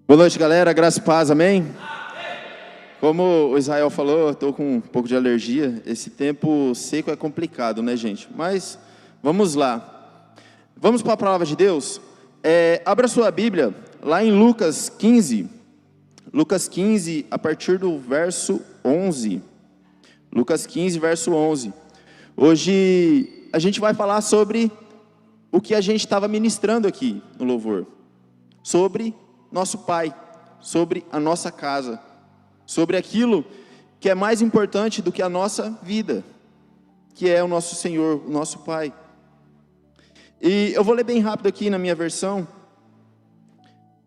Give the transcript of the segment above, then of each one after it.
Boa noite, galera. Graça e paz, amém? Como o Israel falou, eu estou com um pouco de alergia. Esse tempo seco é complicado, né, gente? Mas vamos lá. Vamos para a palavra de Deus? Abra sua Bíblia, lá em Lucas 15. Lucas 15, a partir do verso 11. Lucas 15, verso 11. Hoje a gente vai falar sobre o que a gente estava ministrando aqui no louvor. Sobre nosso Pai, sobre a nossa casa, sobre aquilo que é mais importante do que a nossa vida, que é o nosso Senhor, o nosso Pai. E eu vou ler bem rápido aqui na minha versão.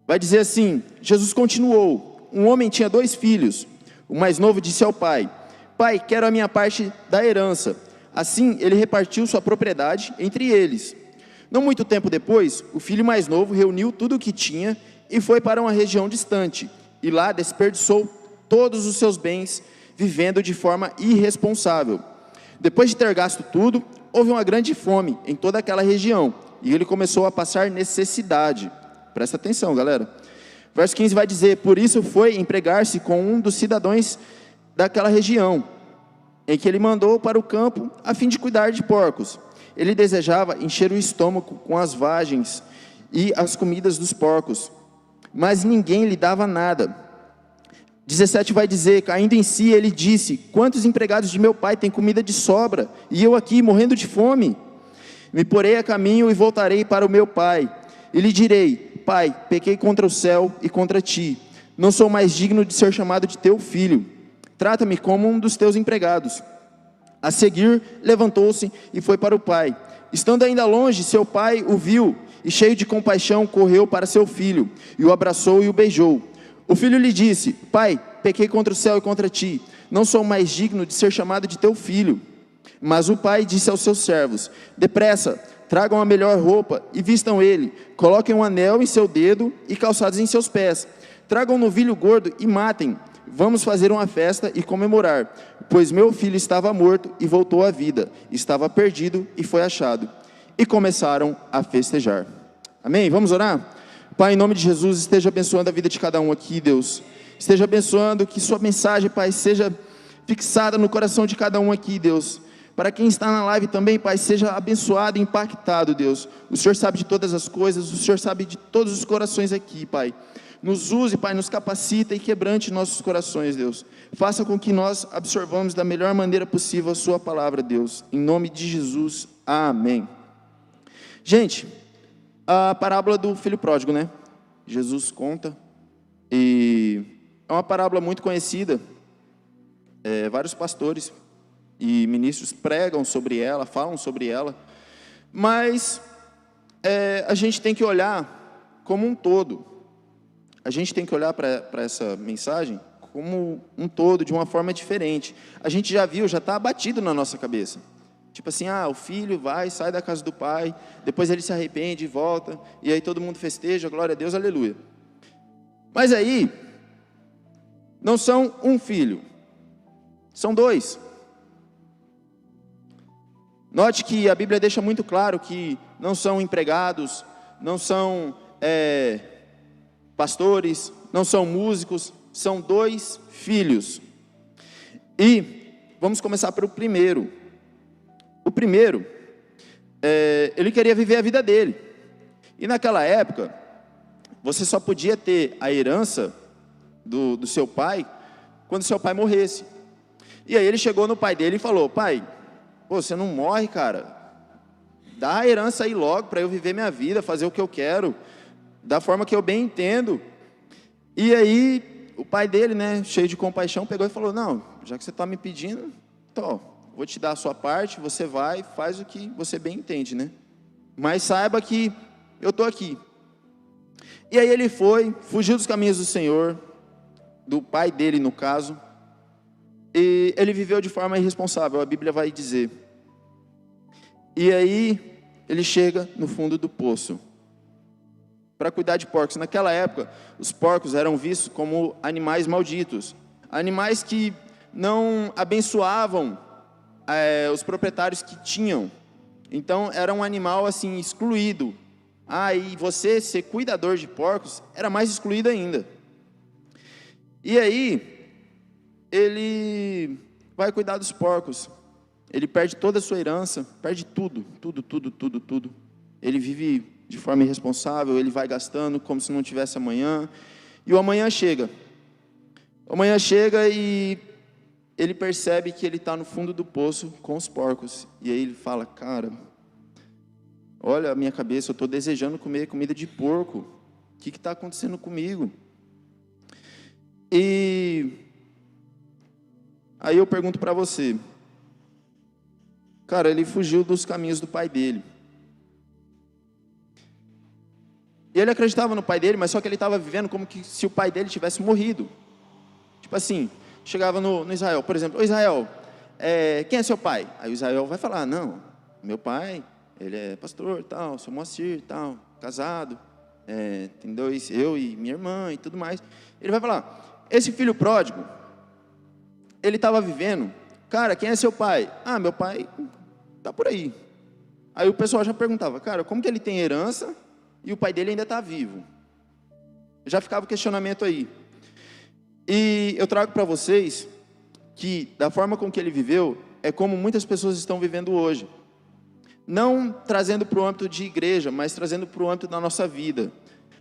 Vai dizer assim: Jesus continuou: um homem tinha 2 filhos. O mais novo disse ao pai: Pai, quero a minha parte da herança. Assim ele repartiu sua propriedade entre eles. Não muito tempo depois, o filho mais novo reuniu tudo o que tinha e foi para uma região distante, e lá desperdiçou todos os seus bens, vivendo de forma irresponsável. Depois de ter gasto tudo, houve uma grande fome em toda aquela região, e ele começou a passar necessidade. Presta atenção, galera. Verso 15 vai dizer: por isso foi empregar-se com um dos cidadãos daquela região, em que ele mandou para o campo, a fim de cuidar de porcos. Ele desejava encher o estômago com as vagens e as comidas dos porcos, mas ninguém lhe dava nada. 17 vai dizer: caindo em si, ele disse: quantos empregados de meu pai têm comida de sobra, e eu aqui morrendo de fome? Me porei a caminho e voltarei para o meu pai, e lhe direi: Pai, pequei contra o céu e contra ti, não sou mais digno de ser chamado de teu filho, trata-me como um dos teus empregados. A seguir, levantou-se e foi para o pai. Estando ainda longe, seu pai o viu, e cheio de compaixão, correu para seu filho, e o abraçou e o beijou. O filho lhe disse: Pai, pequei contra o céu e contra ti, não sou mais digno de ser chamado de teu filho. Mas o pai disse aos seus servos: depressa, tragam a melhor roupa e vistam ele, coloquem um anel em seu dedo e calçados em seus pés, tragam um novilho gordo e matem. Vamos fazer uma festa e comemorar, pois meu filho estava morto e voltou à vida, estava perdido e foi achado. E começaram a festejar. Amém? Vamos orar? Pai, em nome de Jesus, esteja abençoando a vida de cada um aqui, Deus. Esteja abençoando que sua mensagem, Pai, seja fixada no coração de cada um aqui, Deus. Para quem está na live também, Pai, seja abençoado e impactado, Deus. O Senhor sabe de todas as coisas, o Senhor sabe de todos os corações aqui, Pai. Nos use, Pai, nos capacita e quebrante nossos corações, Deus. Faça com que nós absorvamos da melhor maneira possível a sua palavra, Deus. Em nome de Jesus, amém. Gente, a parábola do filho pródigo, né? Jesus conta, e é uma parábola muito conhecida. Vários pastores e ministros pregam sobre ela, falam sobre ela, mas a gente tem que olhar como um todo. A gente tem que olhar para essa mensagem como um todo, de uma forma diferente. A gente já viu, já está abatido na nossa cabeça. Tipo assim, o filho vai, sai da casa do pai, depois ele se arrepende e volta, e aí todo mundo festeja, glória a Deus, aleluia. Mas aí, não são um filho, são 2. Note que a Bíblia deixa muito claro que não são empregados, não são pastores, não são músicos, são 2 filhos. E vamos começar pelo primeiro. O primeiro, ele queria viver a vida dele. E naquela época, você só podia ter a herança do seu pai quando seu pai morresse. E aí ele chegou no pai dele e falou: pai, você não morre, cara, dá a herança aí logo para eu viver minha vida, fazer o que eu quero, da forma que eu bem entendo. E aí o pai dele, né, cheio de compaixão, pegou e falou: não, já que você está me pedindo, então, vou te dar a sua parte, você vai, faz o que você bem entende, né? Mas saiba que eu estou aqui. E aí ele fugiu dos caminhos do Senhor, do pai dele no caso, e ele viveu de forma irresponsável, a Bíblia vai dizer. E aí ele chega no fundo do poço para cuidar de porcos. Naquela época, os porcos eram vistos como animais malditos, animais que não abençoavam os proprietários que tinham. Então era um animal assim excluído. E você ser cuidador de porcos era mais excluído ainda. E aí, ele vai cuidar dos porcos. Ele perde toda a sua herança, perde tudo. Ele vive de forma irresponsável, ele vai gastando como se não tivesse amanhã. E o amanhã chega. O amanhã chega e ele percebe que ele está no fundo do poço com os porcos. E aí ele fala, cara, olha a minha cabeça, eu estou desejando comer comida de porco. O que está acontecendo comigo? E aí eu pergunto para você, cara, ele fugiu dos caminhos do pai dele. E ele acreditava no pai dele, mas só que ele estava vivendo como que se o pai dele tivesse morrido. Tipo assim, chegava no Israel, por exemplo, ô Israel, quem é seu pai? Aí o Israel vai falar, não, meu pai, ele é pastor, tal, sou Moacir, tal, casado, tem dois, eu e minha irmã e tudo mais. Ele vai falar, esse filho pródigo, ele estava vivendo, cara, quem é seu pai? Ah, meu pai está por aí. Aí o pessoal já perguntava, cara, como que ele tem herança e o pai dele ainda está vivo? Já ficava o questionamento aí. E eu trago para vocês que da forma com que ele viveu, é como muitas pessoas estão vivendo hoje. Não trazendo para o âmbito de igreja, mas trazendo para o âmbito da nossa vida.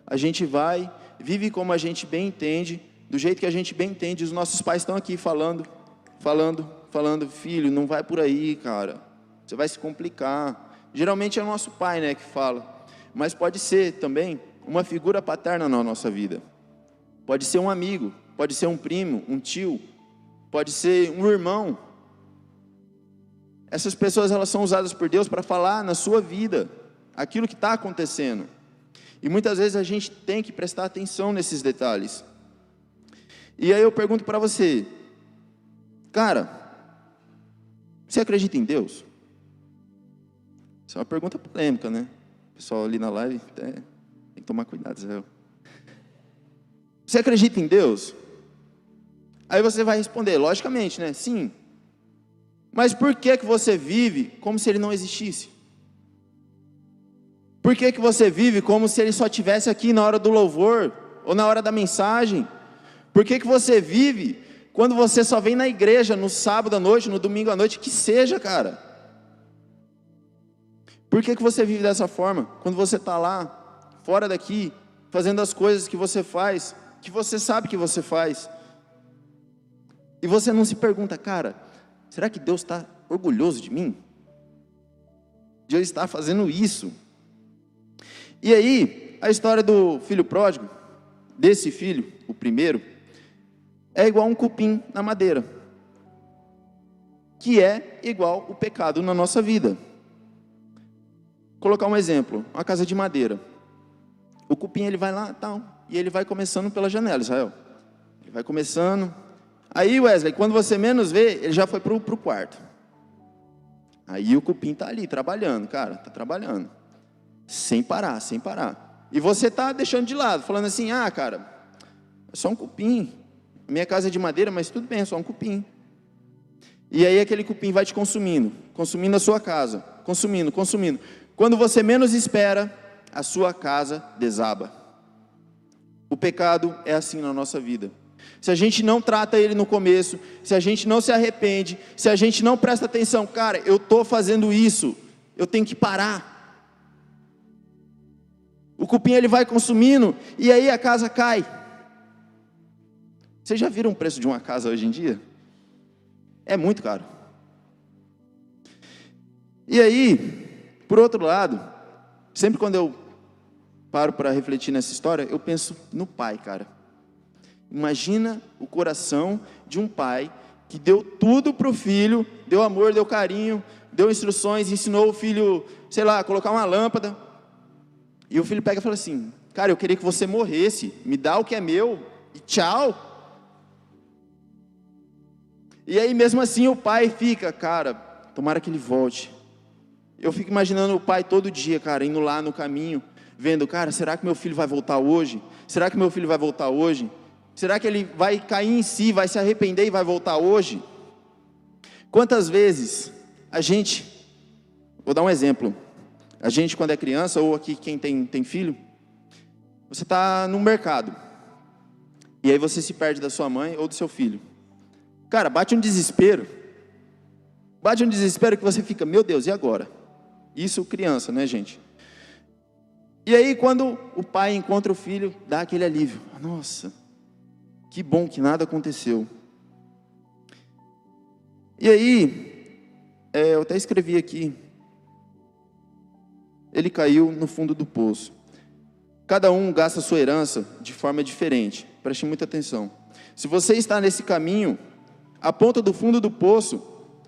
A gente vai, vive como a gente bem entende, do jeito que a gente bem entende. Os nossos pais estão aqui falando, filho, não vai por aí, cara, você vai se complicar. Geralmente é o nosso pai, né, que fala, mas pode ser também uma figura paterna na nossa vida. Pode ser um amigo, pode ser um primo, um tio, pode ser um irmão. Essas pessoas, elas são usadas por Deus para falar na sua vida aquilo que está acontecendo. E muitas vezes a gente tem que prestar atenção nesses detalhes. E aí eu pergunto para você, cara, você acredita em Deus? Isso é uma pergunta polêmica, né? O pessoal ali na live tem que tomar cuidado, Israel. Você acredita em Deus? Aí você vai responder, logicamente, né? Sim. Mas por que você vive como se ele não existisse? Por que você vive como se ele só estivesse aqui na hora do louvor ou na hora da mensagem? Por que você vive quando você só vem na igreja no sábado à noite, no domingo à noite, que seja, cara? Por que você vive dessa forma? Quando você está lá, fora daqui, fazendo as coisas que você faz, que você sabe que você faz, e você não se pergunta, cara, será que Deus está orgulhoso de mim? De eu estar fazendo isso? E aí, a história do filho pródigo, desse filho, o primeiro, é igual um cupim na madeira, que é igual o pecado na nossa vida. Vou colocar um exemplo, uma casa de madeira. O cupim, ele vai lá, tal, e ele vai começando pela janela, Israel. Ele vai começando. Aí, Wesley, quando você menos vê, ele já foi para o quarto. Aí o cupim está ali, trabalhando, cara, está trabalhando. Sem parar. E você está deixando de lado, falando assim, cara, é só um cupim. Minha casa é de madeira, mas tudo bem, é só um cupim. E aí aquele cupim vai te consumindo a sua casa, consumindo. Quando você menos espera, a sua casa desaba. O pecado é assim na nossa vida. Se a gente não trata ele no começo, se a gente não se arrepende, se a gente não presta atenção, cara, eu estou fazendo isso, eu tenho que parar. O cupim, ele vai consumindo, e aí a casa cai. Vocês já viram o preço de uma casa hoje em dia? É muito caro. E aí, por outro lado, sempre quando eu paro para refletir nessa história, eu penso no pai, cara. Imagina o coração de um pai que deu tudo para o filho, deu amor, deu carinho, deu instruções, ensinou o filho, sei lá, a colocar uma lâmpada. E o filho pega e fala assim, cara, eu queria que você morresse, me dá o que é meu e tchau. E aí mesmo assim o pai fica, cara, tomara que ele volte. Eu fico imaginando o pai todo dia, cara, indo lá no caminho, vendo, cara, será que meu filho vai voltar hoje? Será que meu filho vai voltar hoje? Será que ele vai cair em si, vai se arrepender e vai voltar hoje? Quantas vezes a gente, vou dar um exemplo, a gente quando é criança, ou aqui quem tem filho, você está no mercado, E aí você se perde da sua mãe ou do seu filho. Cara, bate um desespero. Bate um desespero que você fica, meu Deus, e agora? Isso criança, né, gente? E aí quando o pai encontra o filho, dá aquele alívio. Nossa, que bom que nada aconteceu. E aí, eu até escrevi aqui. Ele caiu no fundo do poço. Cada um gasta a sua herança de forma diferente. Preste muita atenção. Se você está nesse caminho, a ponto do fundo do poço,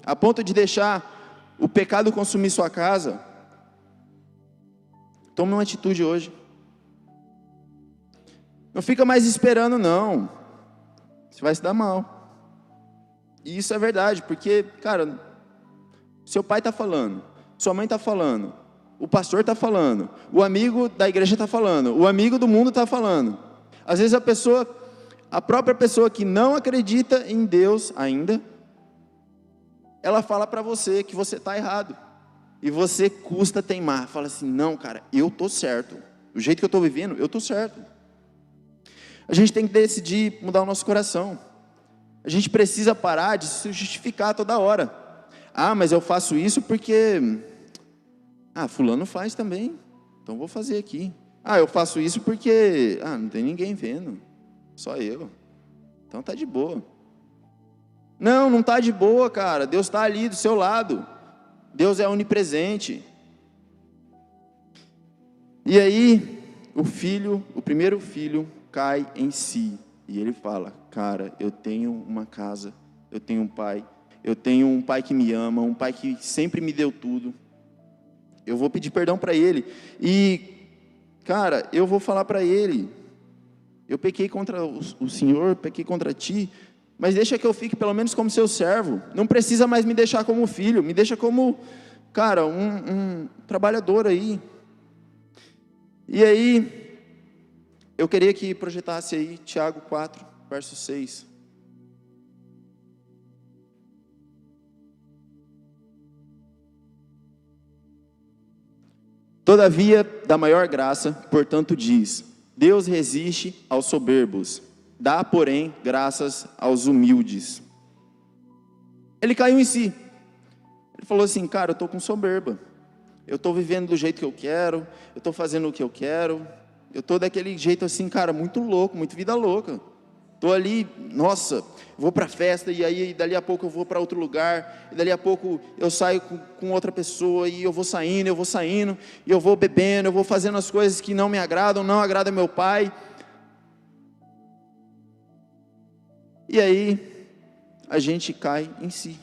a ponto de deixar o pecado consumir sua casa, tome uma atitude hoje. Não fica mais esperando, não. Você vai se dar mal. E isso é verdade, porque, cara, seu pai está falando, sua mãe está falando, o pastor está falando, o amigo da igreja está falando, o amigo do mundo está falando. Às vezes a própria pessoa que não acredita em Deus ainda, ela fala para você que você está errado. E você custa teimar, fala assim, não cara, eu estou certo. Do jeito que eu estou vivendo, eu estou certo. A gente tem que decidir mudar o nosso coração. A gente precisa parar de se justificar toda hora. Ah, mas eu faço isso porque... fulano faz também, então vou fazer aqui. Eu faço isso porque... não tem ninguém vendo, só eu. Então tá de boa. Não está de boa, cara. Deus está ali do seu lado. Deus é onipresente. E aí, o primeiro filho cai em si. E ele fala, cara, eu tenho uma casa, eu tenho um pai que me ama, um pai que sempre me deu tudo. Eu vou pedir perdão para ele. E, cara, eu vou falar para ele, eu pequei contra o Senhor, pequei contra ti, mas deixa que eu fique pelo menos como seu servo. Não precisa mais me deixar como filho, me deixa como, cara, um trabalhador aí. E aí, eu queria que projetasse aí Tiago 4, verso 6. Todavia, da maior graça, portanto diz, Deus resiste aos soberbos, dá, porém, graças aos humildes. Ele caiu em si. Ele falou assim, cara, eu estou com soberba. Eu estou vivendo do jeito que eu quero, eu estou fazendo o que eu quero, eu estou daquele jeito assim, cara, muito louco, muito vida louca. Estou ali, nossa, vou para a festa, e aí dali a pouco eu vou para outro lugar, e dali a pouco eu saio com outra pessoa, e eu vou saindo, e eu vou bebendo, eu vou fazendo as coisas que não me agradam, não agradam meu pai. E aí, a gente cai em si.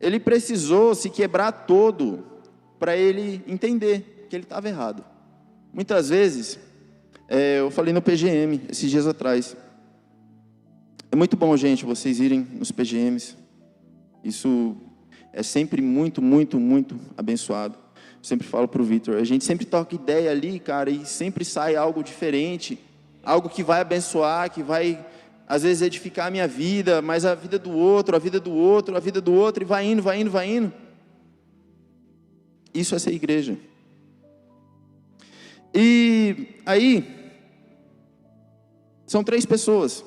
Ele precisou se quebrar todo, para ele entender que ele estava errado. Muitas vezes, eu falei no PGM, esses dias atrás, é muito bom, gente, vocês irem nos PGMs, isso é sempre muito, muito, muito abençoado. Eu sempre falo para o Vitor, a gente sempre toca ideia ali, cara, e sempre sai algo diferente, algo que vai abençoar, que vai, às vezes, edificar a minha vida, mas a vida do outro, a vida do outro, a vida do outro, e vai indo, vai indo, vai indo. Isso é ser igreja. E aí, são 3 pessoas,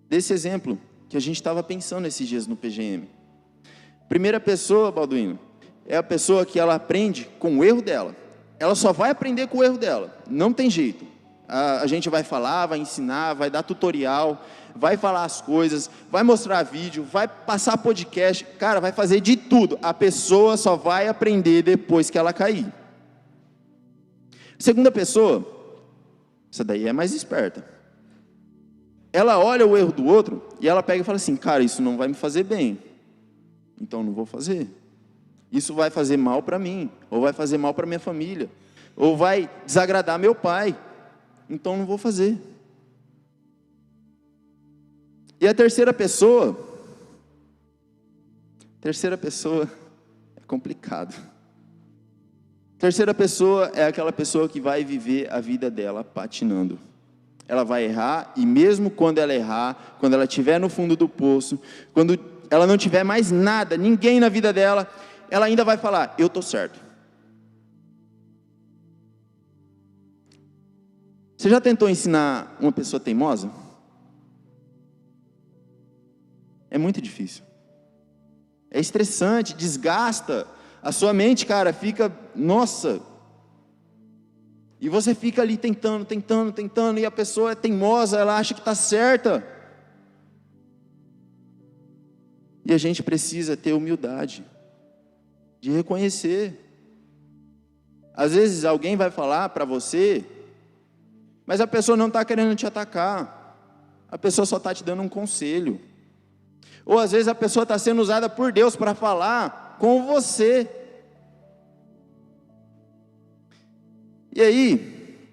desse exemplo, que a gente estava pensando esses dias no PGM. Primeira pessoa, Balduino, é a pessoa que ela aprende com o erro dela. Ela só vai aprender com o erro dela, não tem jeito. A gente vai falar, vai ensinar, vai dar tutorial, vai falar as coisas, vai mostrar vídeo, vai passar podcast, cara, vai fazer de tudo. A pessoa só vai aprender depois que ela cair. Segunda pessoa, essa daí é mais esperta. Ela olha o erro do outro e ela pega e fala assim, cara, isso não vai me fazer bem, então não vou fazer. Isso vai fazer mal para mim, ou vai fazer mal para minha família, ou vai desagradar meu pai, então não vou fazer. E a terceira pessoa é complicado. Terceira pessoa é aquela pessoa que vai viver a vida dela patinando. Ela vai errar, e mesmo quando ela errar, quando ela estiver no fundo do poço, quando ela não tiver mais nada, ninguém na vida dela, ela ainda vai falar, eu estou certo. Você já tentou ensinar uma pessoa teimosa? É muito difícil. É estressante, desgasta. A sua mente, cara, fica, nossa. E você fica ali tentando, e a pessoa é teimosa, ela acha que está certa. E a gente precisa ter humildade de reconhecer. Às vezes alguém vai falar para você, mas a pessoa não está querendo te atacar. A pessoa só está te dando um conselho. Ou às vezes a pessoa está sendo usada por Deus para falar com você. E aí,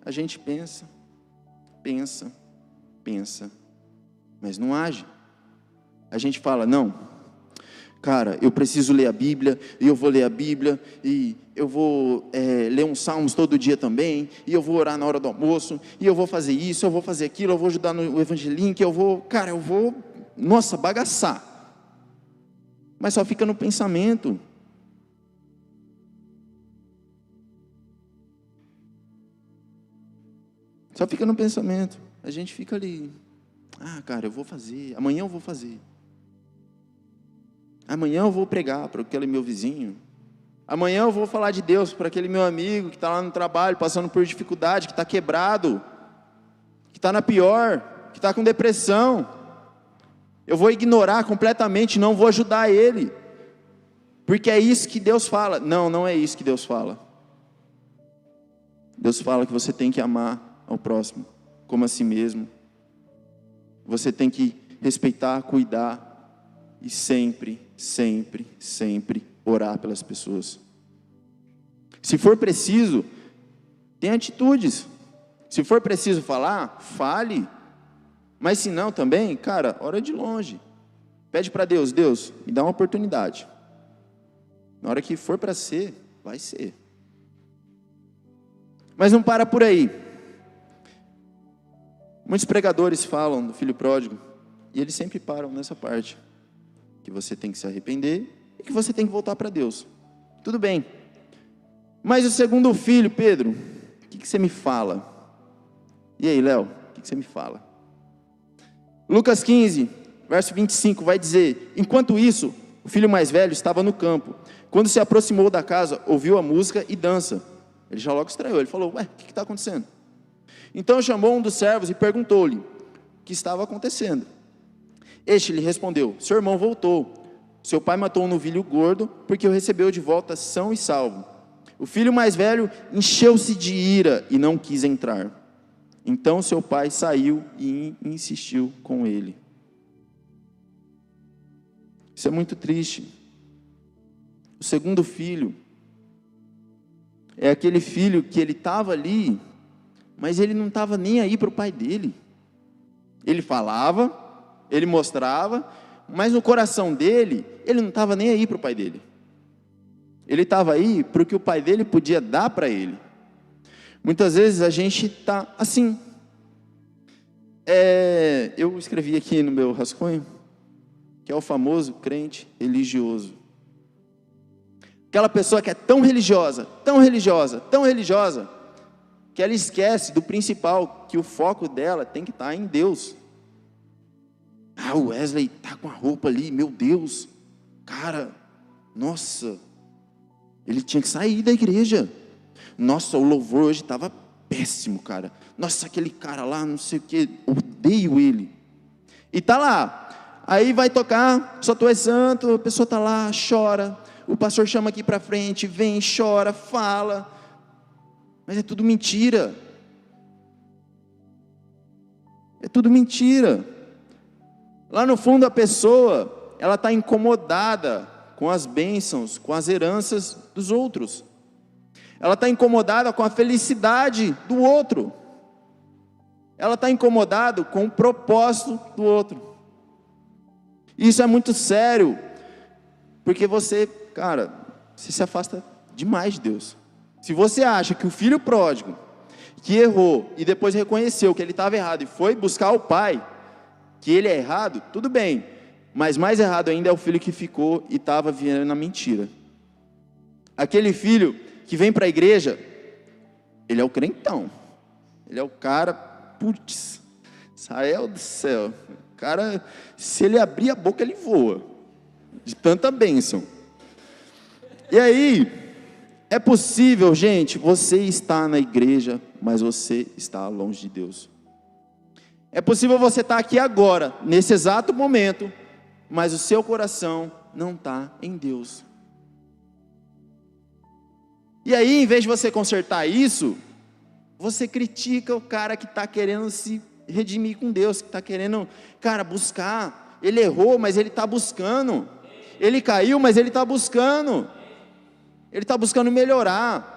a gente pensa, mas não age. A gente fala, não, cara, eu preciso ler a Bíblia, e eu vou ler a Bíblia, e eu vou ler uns salmos todo dia também, e eu vou orar na hora do almoço, e eu vou fazer isso, eu vou fazer aquilo, eu vou ajudar no Evangelink, eu vou, nossa, bagaçar. Mas só fica no pensamento. Só fica no pensamento. A gente fica ali, cara, eu vou fazer, amanhã eu vou fazer. Amanhã eu vou pregar para aquele meu vizinho. Amanhã eu vou falar de Deus para aquele meu amigo que está lá no trabalho, passando por dificuldade, que está quebrado, que está na pior, que está com depressão. Eu vou ignorar completamente, não vou ajudar ele. Porque é isso que Deus fala. Não, não é isso que Deus fala. Deus fala que você tem que amar ao próximo como a si mesmo. Você tem que respeitar, cuidar e sempre orar pelas pessoas. Se for preciso, tenha atitudes. Se for preciso falar, fale. Mas se não também, cara, ora de longe. Pede para Deus, Deus, me dá uma oportunidade. Na hora que for para ser, vai ser. Mas não para por aí. Muitos pregadores falam do filho pródigo, e eles sempre param nessa parte, que você tem que se arrepender, e que você tem que voltar para Deus. Tudo bem. Mas o segundo filho, Pedro, o que você me fala? E aí, Léo, o que você me fala? Lucas 15, verso 25, vai dizer, enquanto isso, o filho mais velho estava no campo. Quando se aproximou da casa, ouviu a música e dança. Ele já logo estranhou, ele falou, o que está acontecendo? Então chamou um dos servos e perguntou-lhe o que estava acontecendo. Este lhe respondeu, seu irmão voltou. Seu pai matou um novilho gordo, porque o recebeu de volta são e salvo. O filho mais velho encheu-se de ira e não quis entrar. Então seu pai saiu e insistiu com ele. Isso é muito triste. O segundo filho é aquele filho que ele estava ali, mas ele não estava nem aí para o pai dele. Ele falava, ele mostrava, mas no coração dele, ele não estava nem aí para o pai dele. Ele estava aí para o que o pai dele podia dar para ele. Muitas vezes a gente está assim. Eu escrevi aqui no meu rascunho, que é o famoso crente religioso. Aquela pessoa que é tão religiosa, que ela esquece do principal, que o foco dela tem que estar em Deus. O Wesley está com a roupa ali, meu Deus, cara, nossa, ele tinha que sair da igreja. Nossa, o louvor hoje estava péssimo, cara. Nossa, aquele cara lá, não sei o que, odeio ele. E tá lá, aí vai tocar, só tu és santo, a pessoa tá lá, chora, o pastor chama aqui para frente, vem, chora, fala, mas é tudo mentira. É tudo mentira. Lá no fundo a pessoa, ela está incomodada com as bênçãos, com as heranças dos outros. Ela está incomodada com a felicidade do outro. Ela está incomodada com o propósito do outro. Isso é muito sério, porque você, cara, você se afasta demais de Deus. Se você acha que o filho pródigo, que errou e depois reconheceu que ele estava errado e foi buscar o pai, que ele é errado, tudo bem, mas mais errado ainda é o filho que ficou e estava vivendo na mentira. Aquele filho que vem para a igreja, ele é o crentão. Ele é o cara, putz, Israel do céu. O cara, se ele abrir a boca, ele voa. De tanta bênção. E aí, é possível, gente, você está na igreja, mas você está longe de Deus. É possível você estar aqui agora, nesse exato momento, mas o seu coração não está em Deus. E aí, em vez de você consertar isso, você critica o cara que está querendo se redimir com Deus, que está querendo, cara, buscar. Ele errou, mas ele está buscando. Ele caiu, mas ele está buscando. Ele está buscando melhorar.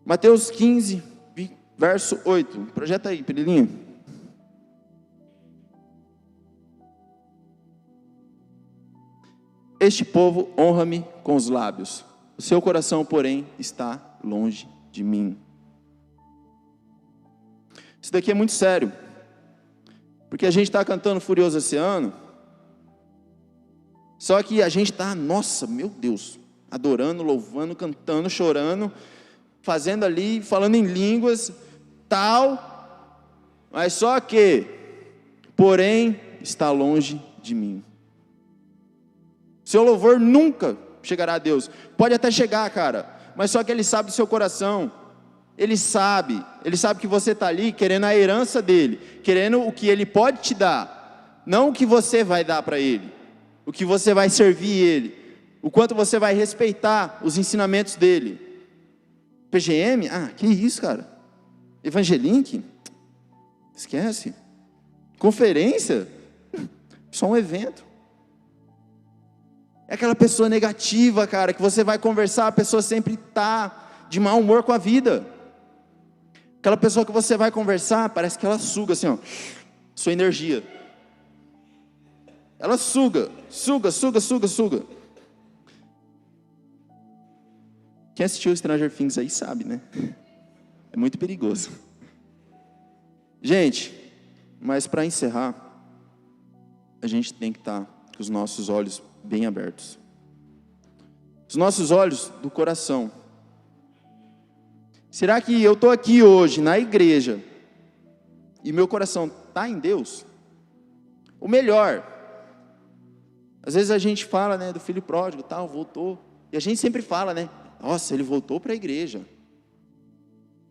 Mateus 15, verso 8. Projeta aí, Perilinho. Este povo honra-me com os lábios, o seu coração, porém, está longe de mim. Isso daqui é muito sério, porque a gente está cantando Furioso Oceano, só que a gente está, nossa, meu Deus, adorando, louvando, cantando, chorando, fazendo ali, falando em línguas, tal, mas só que, porém, está longe de mim. Seu louvor nunca chegará a Deus. Pode até chegar, cara, mas só que Ele sabe do seu coração. Ele sabe que você está ali querendo a herança dele, querendo o que Ele pode te dar, não o que você vai dar para Ele, o que você vai servir Ele, o quanto você vai respeitar os ensinamentos dele. PGM? Ah, que isso, cara? Evangelink? Esquece. Conferência? Só um evento. É aquela pessoa negativa, cara, que você vai conversar, a pessoa sempre está de mau humor com a vida. Aquela pessoa que você vai conversar, parece que ela suga assim, ó, sua energia. Ela suga. Quem assistiu Stranger Things aí sabe, né? É muito perigoso. Gente, mas para encerrar, a gente tem que estar com os nossos olhos bem abertos. Os nossos olhos do coração. Será que eu estou aqui hoje na igreja e meu coração está em Deus? Ou melhor, às vezes a gente fala, né, do filho pródigo, tal, voltou. E a gente sempre fala, né, nossa, ele voltou para a igreja.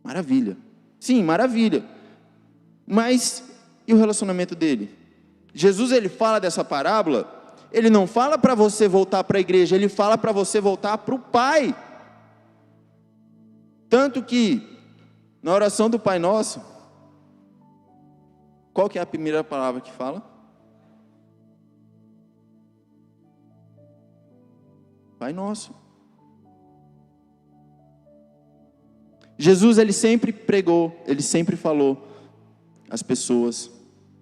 Maravilha. Sim, maravilha. Mas e o relacionamento dele? Jesus, ele fala dessa parábola, ele não fala para você voltar para a igreja, ele fala para você voltar para o Pai. Tanto que, na oração do Pai Nosso, qual que é a primeira palavra que fala? Pai Nosso. Jesus, ele sempre pregou, ele sempre falou às pessoas,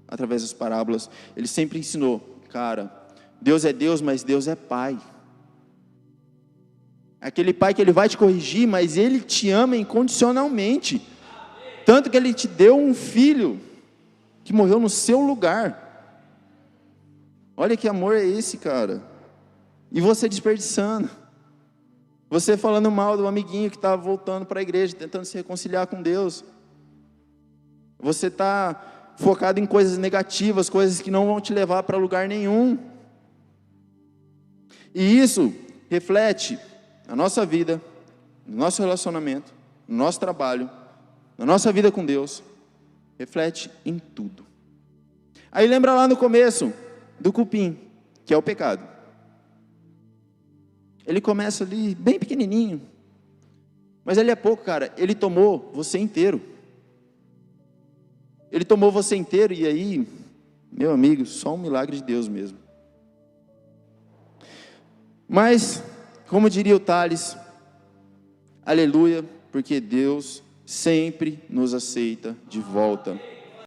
através das parábolas, ele sempre ensinou, cara, Deus é Deus, mas Deus é Pai. Aquele Pai que Ele vai te corrigir, mas Ele te ama incondicionalmente. Tanto que Ele te deu um filho que morreu no seu lugar. Olha que amor é esse, cara. E você desperdiçando. Você falando mal do amiguinho que está voltando para a igreja, tentando se reconciliar com Deus. Você está focado em coisas negativas, coisas que não vão te levar para lugar nenhum. E isso reflete na nossa vida, no nosso relacionamento, no nosso trabalho, na nossa vida com Deus, reflete em tudo. Aí lembra lá no começo do cupim, que é o pecado. Ele começa ali bem pequenininho, mas ele é pouco, cara, ele tomou você inteiro. Ele tomou você inteiro e aí, meu amigo, só um milagre de Deus mesmo. Mas, como diria o Tales, aleluia, porque Deus sempre nos aceita de volta.